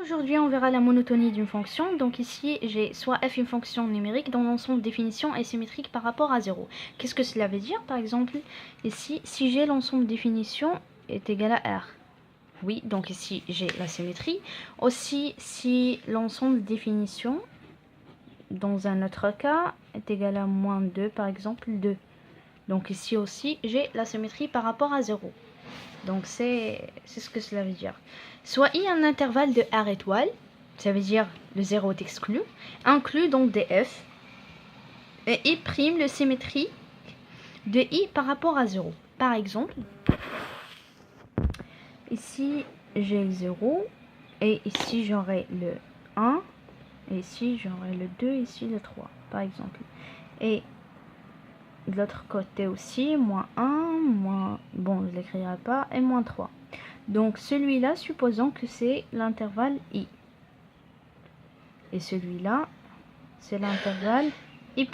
Aujourd'hui, on verra la monotonie d'une fonction. Donc ici, j'ai soit f une fonction numérique dont l'ensemble de définition est symétrique par rapport à 0. Qu'est-ce que cela veut dire? Par exemple, ici, si j'ai l'ensemble de définition est égal à r. Oui, donc ici, j'ai la symétrie. Aussi, si l'ensemble de définition, dans un autre cas, est égal à moins 2, par exemple, 2. Donc ici aussi, j'ai la symétrie par rapport à 0. Donc c'est ce que cela veut dire. Soit i un intervalle de r étoile, ça veut dire le 0 est exclu, inclus donc des f, et i prime le symétrie de i par rapport à 0. Par exemple, ici j'ai le 0, et ici j'aurai le 1, et ici j'aurai le 2, ici le 3, par exemple. Et de l'autre côté aussi, moins 1, moins, bon je ne l'écrirai pas, et moins 3. Donc celui-là, supposons que c'est l'intervalle i. Et celui-là, c'est l'intervalle i'.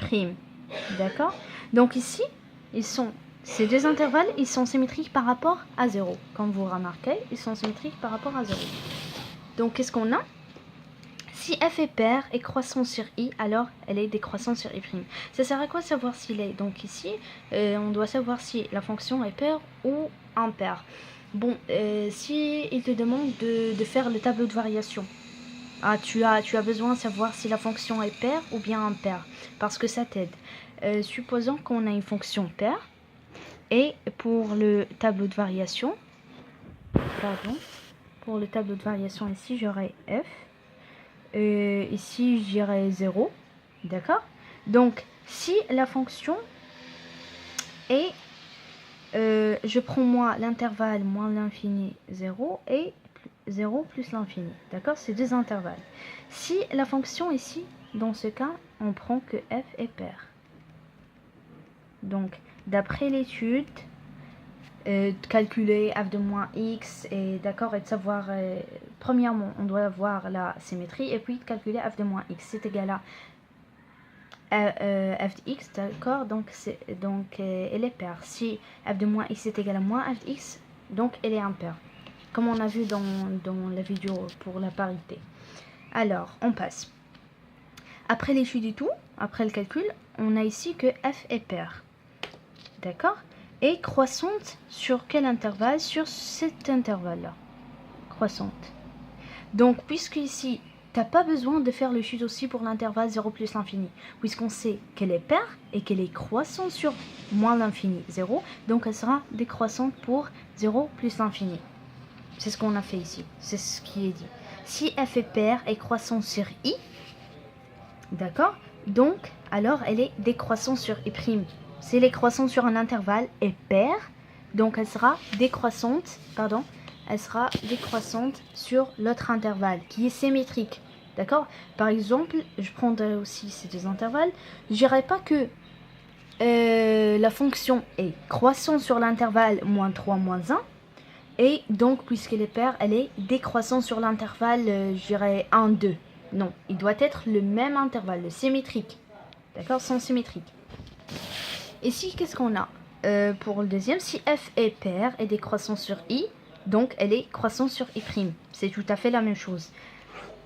D'accord? Donc ici, ces deux intervalles, ils sont symétriques par rapport à 0. Comme vous remarquez, ils sont symétriques par rapport à 0. Donc qu'est-ce qu'on a? Si f est pair et croissant sur i, alors elle est décroissante sur i'. Ça sert à quoi savoir s'il est? Donc ici, on doit savoir si la fonction est paire ou impaire. Bon, si il te demande de faire le tableau de variation, tu as besoin de savoir si la fonction est paire ou bien impaire, parce que ça t'aide. Supposons qu'on a une fonction paire, et pour le tableau de variation, ici j'aurai f, ici j'irai 0, d'accord? Donc si la fonction est, je prends moi l'intervalle moins l'infini 0 et 0 plus l'infini, d'accord? C'est deux intervalles. Si la fonction ici, dans ce cas, on prend que f est paire. Donc d'après l'étude, calculer f de moins x et d'accord, et de savoir, premièrement on doit voir la symétrie et puis calculer f de moins x, c'est égal à f de x, d'accord, donc elle est paire. Si f de moins x est égal à moins f de x, donc elle est impaire, comme on a vu dans la vidéo pour la parité. Alors on passe après l'étude et tout, après le calcul, on a ici que f est paire, d'accord, et croissante sur quel intervalle? Sur cet intervalle-là, croissante. Donc, puisque ici, tu n'as pas besoin de faire le chute aussi pour l'intervalle 0 plus l'infini, puisqu'on sait qu'elle est paire et qu'elle est croissante sur moins l'infini, 0, donc elle sera décroissante pour 0 plus l'infini. C'est ce qu'on a fait ici, c'est ce qui est dit. Si f est paire et croissante sur i, d'accord, donc alors elle est décroissante sur i'. Si elle est croissante sur un intervalle est paire, donc elle sera décroissante, sur l'autre intervalle qui est symétrique. D'accord? Par exemple, je prendrai aussi ces deux intervalles. Je dirais pas que la fonction est croissante sur l'intervalle moins 3, moins 1. Et donc, puisqu'elle est paire, elle est décroissante sur l'intervalle, je dirais 1, 2. Non, il doit être le même intervalle, le symétrique. D'accord? Sans symétrique. Ici, qu'est-ce qu'on a? Pour le deuxième, si f est paire et décroissante sur i, donc elle est croissante sur i'. C'est tout à fait la même chose.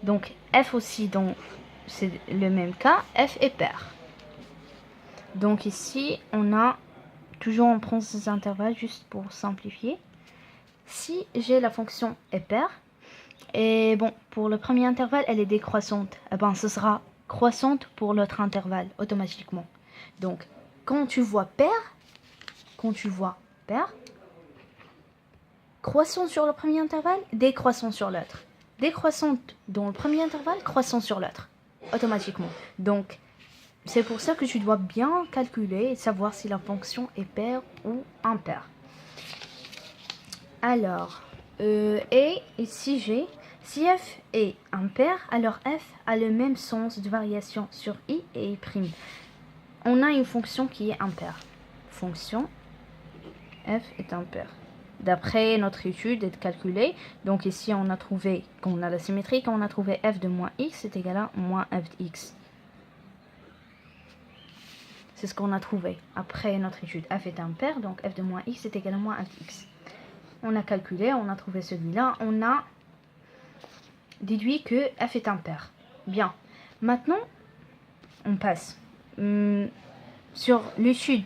Donc f aussi, c'est le même cas, f est paire. Donc ici, on prend ces intervalles juste pour simplifier. Si j'ai la fonction est paire, et bon, pour le premier intervalle, elle est décroissante, et ben ce sera croissante pour l'autre intervalle, automatiquement. Donc, quand tu vois paire, croissante sur le premier intervalle, décroissante sur l'autre. Décroissante dans le premier intervalle, croissante sur l'autre, automatiquement. Donc, c'est pour ça que tu dois bien calculer et savoir si la fonction est paire ou impaire. Alors, et ici si f est impaire, alors f a le même sens de variation sur i et i'. On a une fonction qui est impaire. Fonction f est impaire. D'après notre étude et de calculer, donc ici on a trouvé qu'on a la symétrie, quand on a trouvé f de moins x est égal à moins f de x. C'est ce qu'on a trouvé après notre étude. F est impaire, donc f de moins x est égal à moins f de x. On a calculé, on a trouvé celui-là. On a déduit que f est impair. Bien. Maintenant, on passe sur l'étude,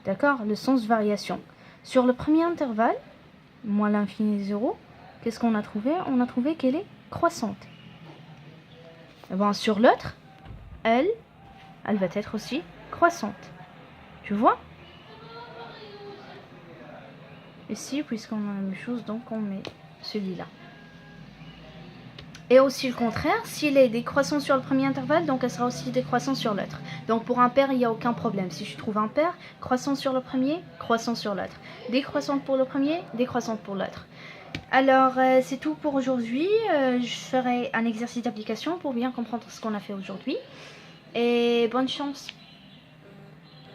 d'accord, le sens de variation. Sur le premier intervalle, moins l'infini 0, qu'est-ce qu'on a trouvé? On a trouvé qu'elle est croissante. Et bon, sur l'autre, elle va être aussi croissante. Tu vois? Ici, puisqu'on a la même chose, donc on met celui-là. Et aussi le contraire, s'il est décroissant sur le premier intervalle, donc elle sera aussi décroissant sur l'autre. Donc pour un pair, il n'y a aucun problème. Si je trouve un pair, croissant sur le premier, croissant sur l'autre. Décroissante pour le premier, décroissante pour l'autre. Alors c'est tout pour aujourd'hui. Je ferai un exercice d'application pour bien comprendre ce qu'on a fait aujourd'hui. Et bonne chance!